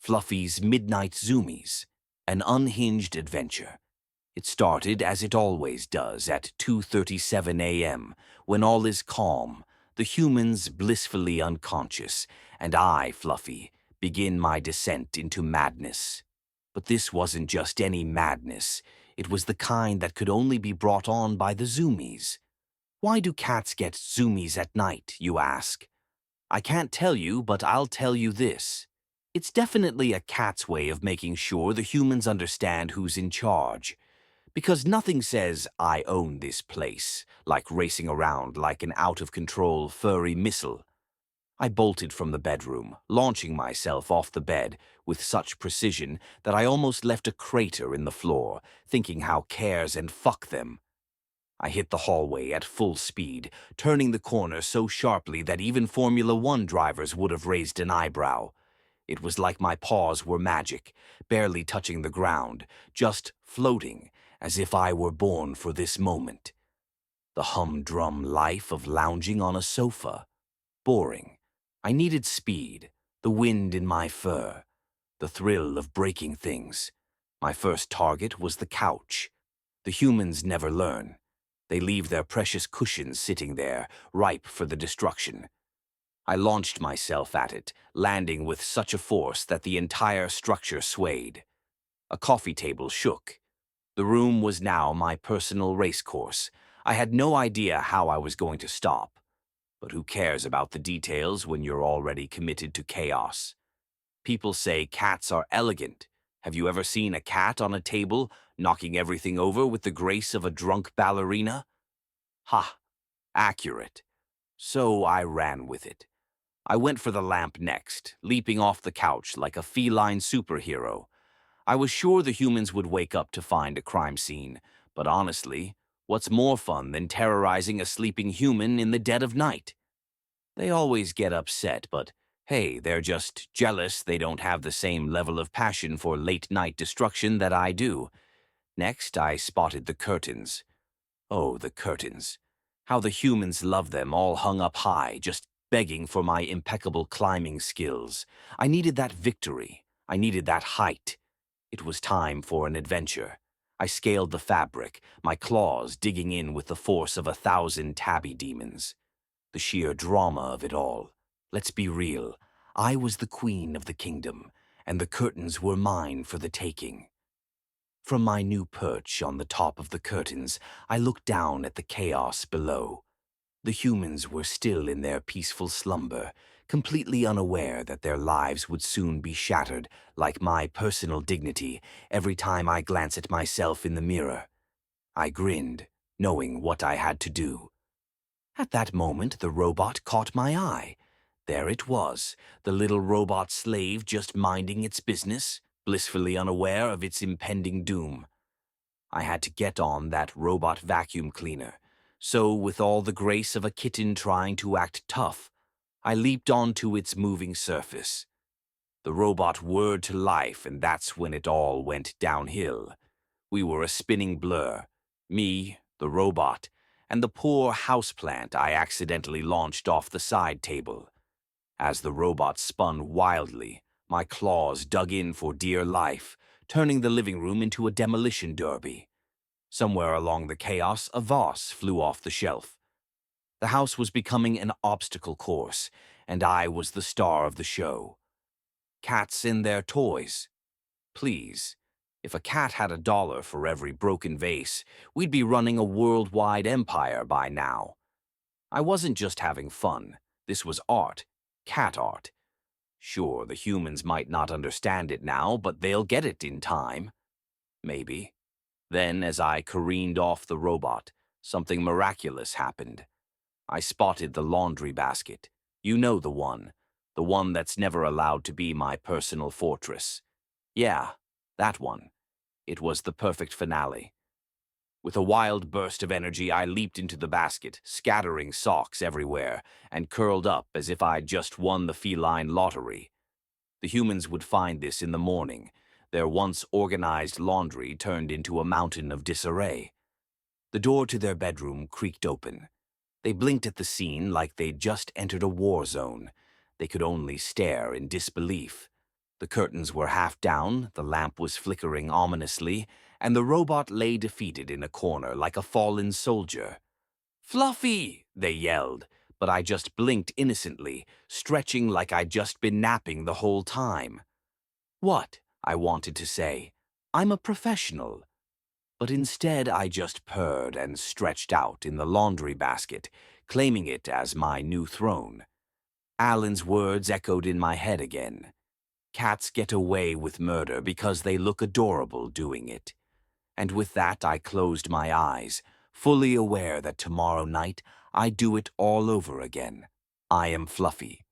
Fluffy's Midnight Zoomies, an unhinged adventure. It started, as it always does, at 2:37 a.m., when all is calm, the humans blissfully unconscious, and I, Fluffy, begin my descent into madness. But this wasn't just any madness. It was the kind that could only be brought on by the Zoomies. Why do cats get Zoomies at night, you ask? I can't tell you, but I'll tell you this. It's definitely a cat's way of making sure the humans understand who's in charge. Because nothing says, I own this place, like racing around like an out-of-control furry missile. I bolted from the bedroom, launching myself off the bed with such precision that I almost left a crater in the floor, thinking how cares and fuck them. I hit the hallway at full speed, turning the corner so sharply that even Formula One drivers would have raised an eyebrow. It was like my paws were magic, barely touching the ground, just floating, as if I were born for this moment. The humdrum life of lounging on a sofa. Boring. I needed speed, the wind in my fur, the thrill of breaking things. My first target was the couch. The humans never learn. They leave their precious cushions sitting there, ripe for the destruction. I launched myself at it, landing with such a force that the entire structure swayed. A coffee table shook. The room was now my personal racecourse. I had no idea how I was going to stop. But who cares about the details when you're already committed to chaos? People say cats are elegant. Have you ever seen a cat on a table, knocking everything over with the grace of a drunk ballerina? Ha! Accurate. So I ran with it. I went for the lamp next, leaping off the couch like a feline superhero. I was sure the humans would wake up to find a crime scene, but honestly, what's more fun than terrorizing a sleeping human in the dead of night? They always get upset, but hey, they're just jealous they don't have the same level of passion for late-night destruction that I do. Next, I spotted the curtains. Oh, the curtains. How the humans love them, all hung up high, just begging for my impeccable climbing skills. I needed that victory. I needed that height. It was time for an adventure. I scaled the fabric, my claws digging in with the force of 1,000 Tabby demons. The sheer drama of it all. Let's be real. I was the queen of the kingdom, and the curtains were mine for the taking. From my new perch on the top of the curtains, I looked down at the chaos below. The humans were still in their peaceful slumber, completely unaware that their lives would soon be shattered, like my personal dignity, every time I glance at myself in the mirror. I grinned, knowing what I had to do. At that moment, the robot caught my eye. There it was, the little robot slave just minding its business, blissfully unaware of its impending doom. I had to get on that robot vacuum cleaner, so with all the grace of a kitten trying to act tough, I leaped onto its moving surface. The robot whirred to life, and that's when it all went downhill. We were a spinning blur. Me, the robot, and the poor houseplant I accidentally launched off the side table. As the robot spun wildly, my claws dug in for dear life, turning the living room into a demolition derby. Somewhere along the chaos, a vase flew off the shelf. The house was becoming an obstacle course, and I was the star of the show. Cats and their toys. Please, if a cat had $1 for every broken vase, we'd be running a worldwide empire by now. I wasn't just having fun. This was art. Cat art. Sure, the humans might not understand it now, but they'll get it in time. Maybe. Then, as I careened off the robot, something miraculous happened. I spotted the laundry basket. You know the one that's never allowed to be my personal fortress. Yeah, that one. It was the perfect finale. With a wild burst of energy, I leaped into the basket, scattering socks everywhere, and curled up as if I'd just won the feline lottery. The humans would find this in the morning. Their once organized laundry turned into a mountain of disarray. The door to their bedroom creaked open. They blinked at the scene like they'd just entered a war zone. They could only stare in disbelief. The curtains were half down, the lamp was flickering ominously, and the robot lay defeated in a corner like a fallen soldier. "Fluffy!" they yelled, but I just blinked innocently, stretching like I'd just been napping the whole time. "What?" I wanted to say. "I'm a professional." But instead I just purred and stretched out in the laundry basket, claiming it as my new throne. Alan's words echoed in my head again. Cats get away with murder because they look adorable doing it. And with that I closed my eyes, fully aware that tomorrow night I'd do it all over again. I am Fluffy.